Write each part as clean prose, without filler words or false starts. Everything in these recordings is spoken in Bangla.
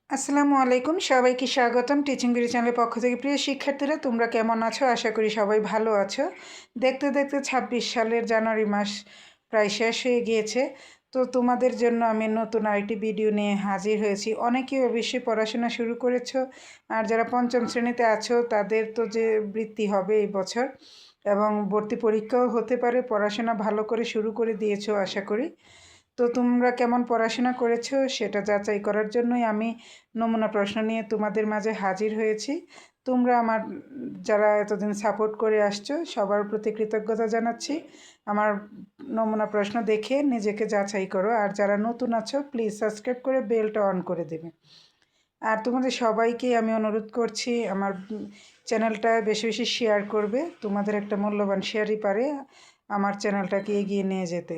আসসালামু আলাইকুম, সবাইকে স্বাগতম টিচিং বিডি চ্যানেলের পক্ষ থেকে। প্রিয় শিক্ষার্থীরা, তোমরা কেমন আছো? আশা করি সবাই ভালো আছো। দেখতে দেখতে ২৬ সালের জানুয়ারি মাস প্রায় শেষ হয়ে গিয়েছে। তো তোমাদের জন্য আমি নতুন আরেকটি ভিডিও নিয়ে হাজির হয়েছি। অনেকেই অবশ্যই পড়াশোনা শুরু করেছো, আর যারা পঞ্চম শ্রেণীতে আছো তাদের তো যে বৃত্তি হবে এই বছর এবং ভর্তি পরীক্ষাও হতে পারে। পড়াশোনা ভালো করে শুরু করে দিয়েছো আশা করি। তো তোমরা কেমন পড়াশোনা করেছো সেটা যাচাই করার জন্যই আমি নমুনা প্রশ্ন নিয়ে তোমাদের মাঝে হাজির হয়েছি। তোমরা আমার যারা এতদিন সাপোর্ট করে আসছো সবার প্রতি কৃতজ্ঞতা জানাচ্ছি। আমার নমুনা প্রশ্ন দেখে নিজেকে যাচাই করো, আর যারা নতুন আছো প্লিজ সাবস্ক্রাইব করে বেলটা অন করে দেবে। আর তোমাদের সবাইকে আমি অনুরোধ করছি আমার চ্যানেলটা বেশি বেশি শেয়ার করবে। তোমাদের একটা মূল্যবান শেয়ারই পারে আমার চ্যানেলটাকে এগিয়ে নিয়ে যেতে।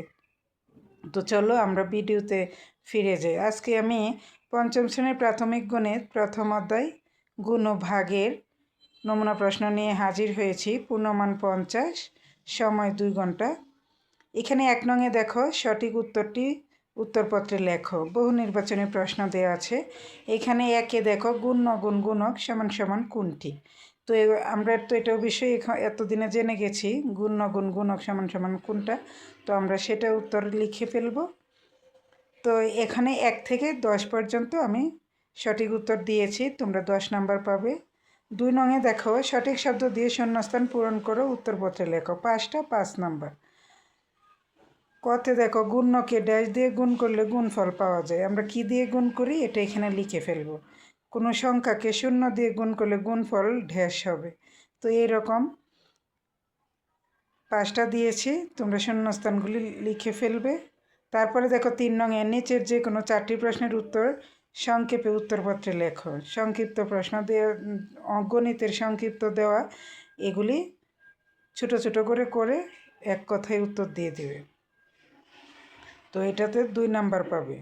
তো চলো আমরা ভিডিওতে ফিরে যাই। আজকে আমি পঞ্চম শ্রেণীর প্রাথমিক গণিত প্রথম অধ্যায় গুণ ও ভাগের নমুনা প্রশ্ন নিয়ে হাজির হয়েছি। পূর্ণমান 50, সময় 2 ঘন্টা। এখানে 1 নংয়ে দেখো সঠিক উত্তরটি উত্তরপত্রে লেখো। বহু নির্বাচনী প্রশ্ন দেওয়া আছে। এখানে 1-এ দেখো গুণ গুণ গুণক সমান সমান কোনটি। তো আমরা তো এটা অবশ্যই এতদিনে জেনে গেছি গুণ গুণ গুণক সমান সমান কোনটা। তো আমরা সেটা উত্তর লিখে ফেলব। তো এখানে 1 থেকে 10 পর্যন্ত আমি সঠিক উত্তর দিয়েছি, তোমরা 10 নাম্বার পাবে। 2 নংয়ে দেখো সঠিক শব্দ দিয়ে শূন্যস্থান পূরণ করো, উত্তরপত্রে লেখো। 5টা 5 নাম্বার। কতে দেখো গুণকে ড্যাশ দিয়ে গুণ করলে গুণফল পাওয়া যায়। আমরা কি দিয়ে গুণ করি এটা এখানে লিখে ফেলব। কোনো সংখ্যাকে 0 দিয়ে গুণ করলে গুণফল ড্যাশ হবে। তো এইরকম 5টা দিয়েছি, তোমরা শূন্যস্থানগুলি লিখে ফেলবে। তারপরে দেখো 3 নংয়ে নিচের যে কোনো 4টি প্রশ্নের উত্তর সংক্ষেপে উত্তরপত্রে লেখো। সংক্ষিপ্ত প্রশ্ন দেওয়া, গণিতের সংক্ষিপ্ত দেওয়া, এগুলি ছোট ছোট করে করে এক কথায় উত্তর দিয়ে দেবে। তো এটাতে 2 নাম্বার পাবে।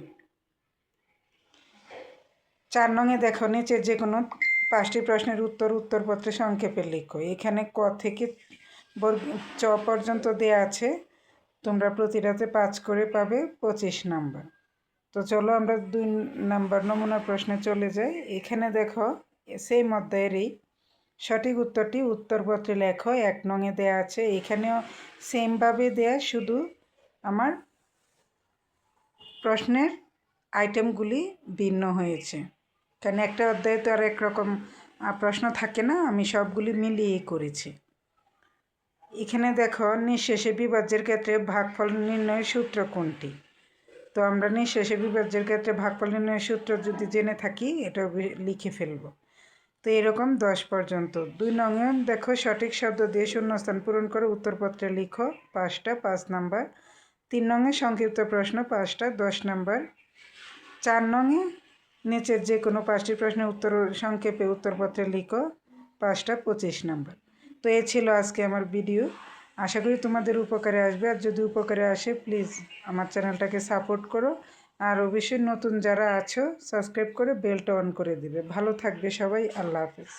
4 নংয়ে দেখো নিচের যে কোনো 5টি প্রশ্নের উত্তর উত্তরপত্রে সংক্ষেপে লিখো। এখানে ক থেকে চ পর্যন্ত দেয়া আছে, তোমরা প্রতিটাতে 5 করে পাবে, 25 নাম্বার। তো চলো আমরা 2 নাম্বার নমুনা প্রশ্নে চলে যাই। এখানে দেখো সেম অধ্যায়েরই সঠিক উত্তরটি উত্তরপত্রে লেখো। 1 নংয়ে দেয়া আছে, এখানেও সেমভাবে দেয়া, শুধু আমার প্রশ্নের আইটেমগুলি ভিন্ন হয়েছে, কারণ একটা অধ্যায়ে তো আর একরকম প্রশ্ন থাকে না, আমি সবগুলি মিলিয়েই করেছি। এখানে দেখো নিঃশেষে বিভাজ্যের ক্ষেত্রে ভাগফল নির্ণয়ের সূত্র কোনটি। তো আমরা নিঃশেষে বিভাজ্যের ক্ষেত্রে ভাগফল নির্ণয়ের সূত্র যদি জেনে থাকি এটা লিখে ফেলব। তো এরকম 10 পর্যন্ত। 2 নংয়ে দেখো সঠিক শব্দ দিয়ে শূন্যস্থান পূরণ করে উত্তরপত্রে লিখো। 5টা 5 নাম্বার। 3 নংয়ে সংক্ষিপ্ত প্রশ্ন, 5টা 10 নাম্বার। 4 নংয়ে নিচের যে কোনো 5টি প্রশ্নের উত্তর সংক্ষেপে উত্তরপত্রে লিখো। 5টা 25 নাম্বার। তো এই ছিল আজকে আমার ভিডিও। আশা করি তোমাদের উপকারে আসবে, আর যদি উপকারে আসে প্লিজ আমার চ্যানেলটাকে সাপোর্ট করো, আর অবশ্যই নতুন যারা আছো সাবস্ক্রাইব করে বেলটা অন করে দিবে। ভালো থাকবে সবাই, আল্লাহ হাফেজ।